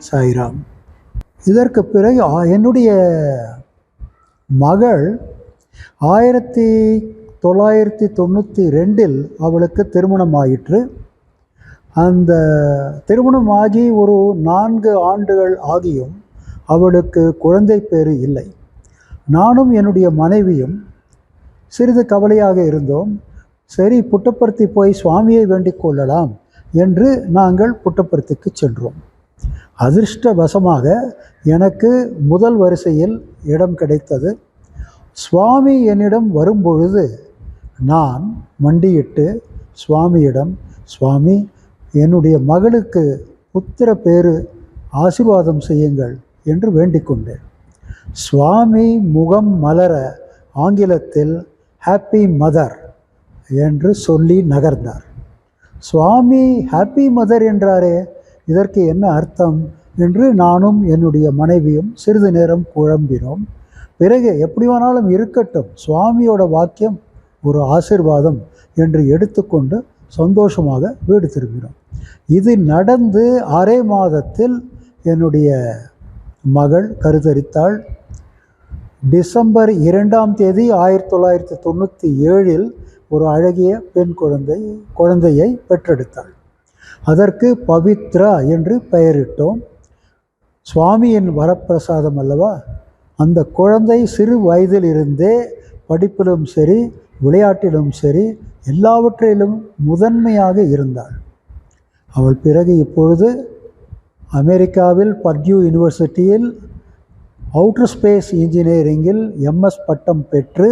சாய்ராம். இதற்கு பிறகு என்னுடைய மகள் 1992 அவளுக்கு திருமணம் ஆயிற்று. அந்த திருமணமாகி ஒரு 4 ஆண்டுகள் ஆகியும் அவளுக்கு குழந்தை பேறு இல்லை. நானும் என்னுடைய மனைவியும் சிறிது கவலையாக இருந்தோம். சரி, புட்டபர்த்தி போய் சுவாமியை வேண்டிக் கொள்ளலாம் என்று நாங்கள் புட்டபர்த்திக்கு சென்றோம். அதிர்ஷ்டவசமாக எனக்கு முதல் வரிசையில் இடம் கிடைத்தது. சுவாமி என்னிடம் வரும்பொழுது நான் மண்டியிட்டு சுவாமியிடம், சுவாமி, என்னுடைய மகளுக்கு புத்திர பேரு ஆசீர்வாதம் செய்யுங்கள் என்று வேண்டிக் கொண்டேன். சுவாமி முகம் மலர ஆங்கிலத்தில் ஹாப்பி மதர் என்று சொல்லி நகர்ந்தார். சுவாமி ஹாப்பி மதர் என்றாரே, இதற்கு என்ன அர்த்தம் என்று நானும் என்னுடைய மனைவியும் சிறிது நேரம் குழம்பினோம். பிறகு எப்படி வேணாலும் இருக்கட்டும், சுவாமியோட வாக்கியம் ஒரு ஆசீர்வாதம் என்று எடுத்துக்கொண்டு சந்தோஷமாக வீடு திரும்பினோம். இது நடந்து அரை மாதத்தில் என்னுடைய மகள் கருத்தரித்தாள். டிசம்பர் 2ஆம் தேதி 1997 ஒரு அழகிய பெண் குழந்தையை பெற்றெடுத்தாள். அதற்கு பவித்ரா என்று பெயரிட்டோம். சுவாமியின் வரப்பிரசாதம் அல்லவா. அந்த குழந்தை சிறு வயதில் இருந்தே படிப்பிலும் சரி விளையாட்டிலும் சரி எல்லாவற்றிலும் முதன்மையாக இருந்தாள். அவள் பிறகு இப்பொழுது அமெரிக்காவில் பர்டியூ யூனிவர்சிட்டியில் அவுட்டர் ஸ்பேஸ் இன்ஜினியரிங்கில் MS பட்டம் பெற்று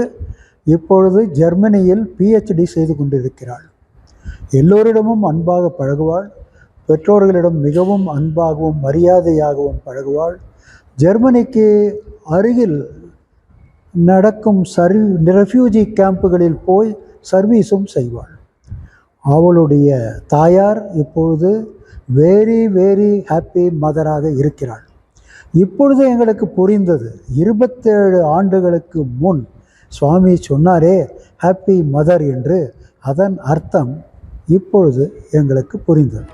இப்பொழுது ஜெர்மனியில் PhD செய்து கொண்டிருக்கிறாள். எல்லோரிடமும் அன்பாக பழகுவாள். பெற்றோர்களிடம் மிகவும் அன்பாகவும் மரியாதையாகவும் பழகுவாள். ஜெர்மனிக்கு அருகில் நடக்கும் ரெஃப்யூஜி கேம்புகளில் போய் சர்வீஸும் செய்வாள். அவளுடைய தாயார் இப்பொழுது வெரி வெரி ஹாப்பி மதராக இருக்கிறாள். இப்பொழுது எங்களுக்கு புரிந்தது, 27 ஆண்டுகளுக்கு முன் சுவாமி சொன்னாரே ஹாப்பி மதர் என்று, அதன் அர்த்தம் இப்பொழுது எங்களுக்கு புரிந்தது.